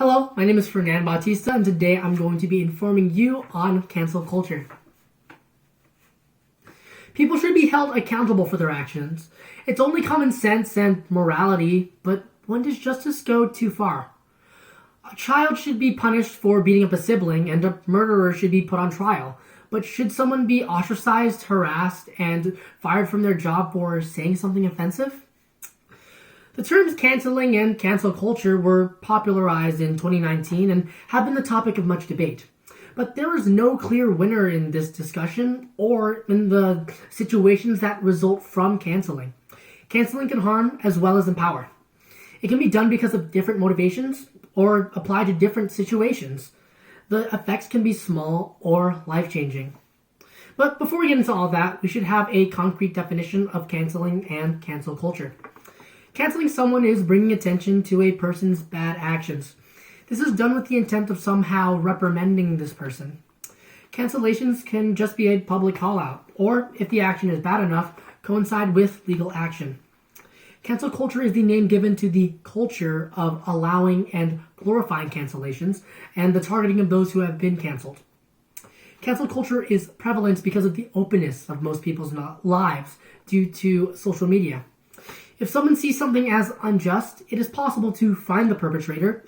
Hello, my name is Fernand Bautista, and today I'm going to be informing you on cancel culture. People should be held accountable for their actions. It's only common sense and morality, but when does justice go too far? A child should be punished for beating up a sibling, and a murderer should be put on trial. But should someone be ostracized, harassed, and fired from their job for saying something offensive? The terms canceling and cancel culture were popularized in 2019 and have been the topic of much debate. But there is no clear winner in this discussion or in the situations that result from canceling. Canceling can harm as well as empower. It can be done because of different motivations or apply to different situations. The effects can be small or life-changing. But before we get into all that, we should have a concrete definition of canceling and cancel culture. Canceling someone is bringing attention to a person's bad actions. This is done with the intent of somehow reprimanding this person. Cancellations can just be a public call-out, or, if the action is bad enough, coincide with legal action. Cancel culture is the name given to the culture of allowing and glorifying cancellations and the targeting of those who have been canceled. Cancel culture is prevalent because of the openness of most people's lives due to social media. If someone sees something as unjust, it is possible to find the perpetrator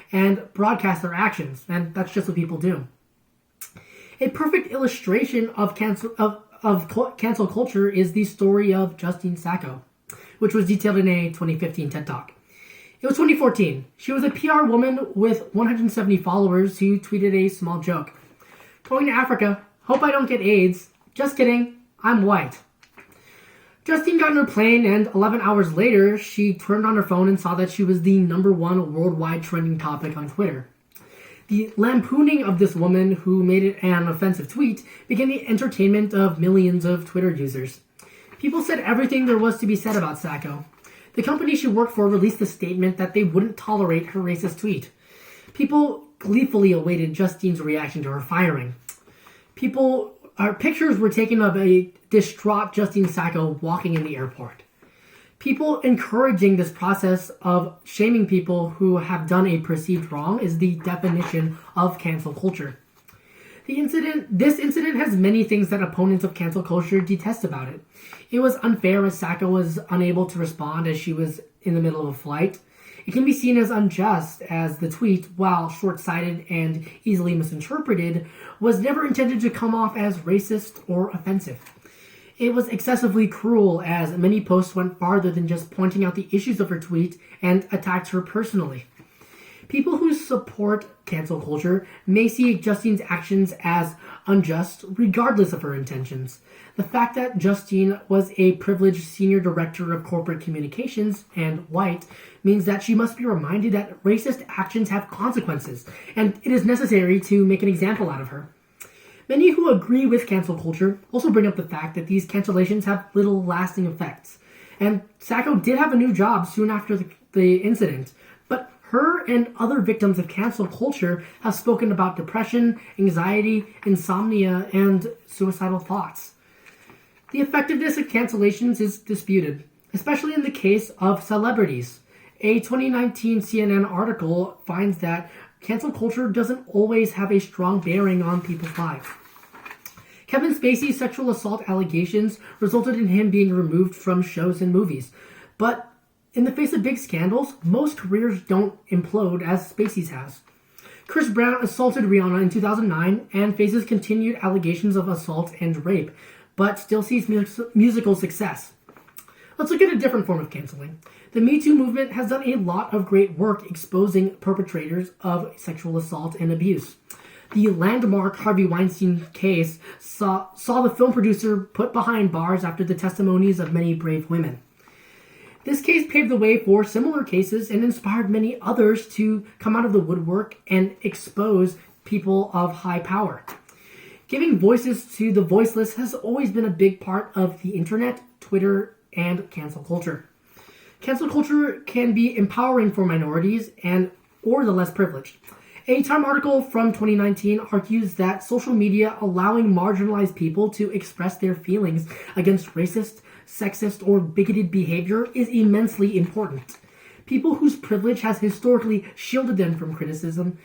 and broadcast their actions, and that's just what people do. A perfect illustration of cancel culture is the story of Justine Sacco, which was detailed in a 2015 TED Talk. It was 2014. She was a PR woman with 170 followers who tweeted a small joke. Going to Africa, hope I don't get AIDS. Just kidding, I'm white. Justine got on her plane, and 11 hours later, she turned on her phone and saw that she was the #1 worldwide trending topic on Twitter. The lampooning of this woman, who made it an offensive tweet, became the entertainment of millions of Twitter users. People said everything there was to be said about Sacco. The company she worked for released a statement that they wouldn't tolerate her racist tweet. People gleefully awaited Justine's reaction to her firing. Pictures were taken of a distraught Justine Sacco walking in the airport. People encouraging this process of shaming people who have done a perceived wrong is the definition of cancel culture. This incident has many things that opponents of cancel culture detest about it. It was unfair as Sacco was unable to respond as she was in the middle of a flight. It can be seen as unjust as the tweet, while short-sighted and easily misinterpreted, was never intended to come off as racist or offensive. It was excessively cruel as many posts went farther than just pointing out the issues of her tweet and attacked her personally. People who support cancel culture may see Justine's actions as unjust regardless of her intentions. The fact that Justine was a privileged senior director of corporate communications and white means that she must be reminded that racist actions have consequences, and it is necessary to make an example out of her. Many who agree with cancel culture also bring up the fact that these cancellations have little lasting effects. And Sacco did have a new job soon after the incident, but her and other victims of cancel culture have spoken about depression, anxiety, insomnia, and suicidal thoughts. The effectiveness of cancellations is disputed, especially in the case of celebrities. A 2019 CNN article finds that cancel culture doesn't always have a strong bearing on people's lives. Kevin Spacey's sexual assault allegations resulted in him being removed from shows and movies, but in the face of big scandals, most careers don't implode as Spacey's has. Chris Brown assaulted Rihanna in 2009 and faces continued allegations of assault and rape, but still sees musical success. Let's look at a different form of canceling. The Me Too movement has done a lot of great work exposing perpetrators of sexual assault and abuse. The landmark Harvey Weinstein case saw the film producer put behind bars after the testimonies of many brave women. This case paved the way for similar cases and inspired many others to come out of the woodwork and expose people of high power. Giving voices to the voiceless has always been a big part of the internet, Twitter, and cancel culture. Cancel culture can be empowering for minorities or the less privileged. A Time article from 2019 argues that social media allowing marginalized people to express their feelings against racist, sexist, or bigoted behavior is immensely important. People whose privilege has historically shielded them from criticism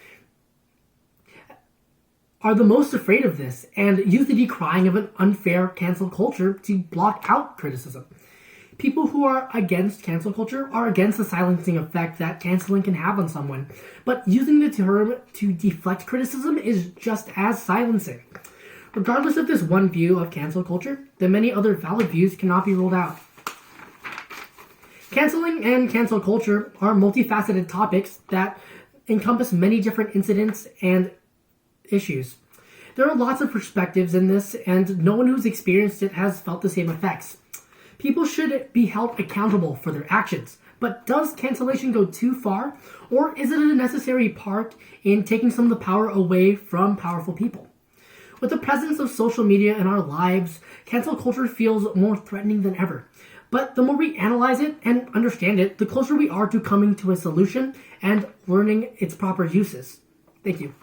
are the most afraid of this and use the decrying of an unfair cancel culture to block out criticism. People who are against cancel culture are against the silencing effect that canceling can have on someone, but using the term to deflect criticism is just as silencing. Regardless of this one view of cancel culture, the many other valid views cannot be ruled out. Canceling and cancel culture are multifaceted topics that encompass many different incidents and issues. There are lots of perspectives in this, and no one who's experienced it has felt the same effects. People should be held accountable for their actions, but does cancellation go too far, or is it a necessary part in taking some of the power away from powerful people? With the presence of social media in our lives, cancel culture feels more threatening than ever. But the more we analyze it and understand it, the closer we are to coming to a solution and learning its proper uses. Thank you.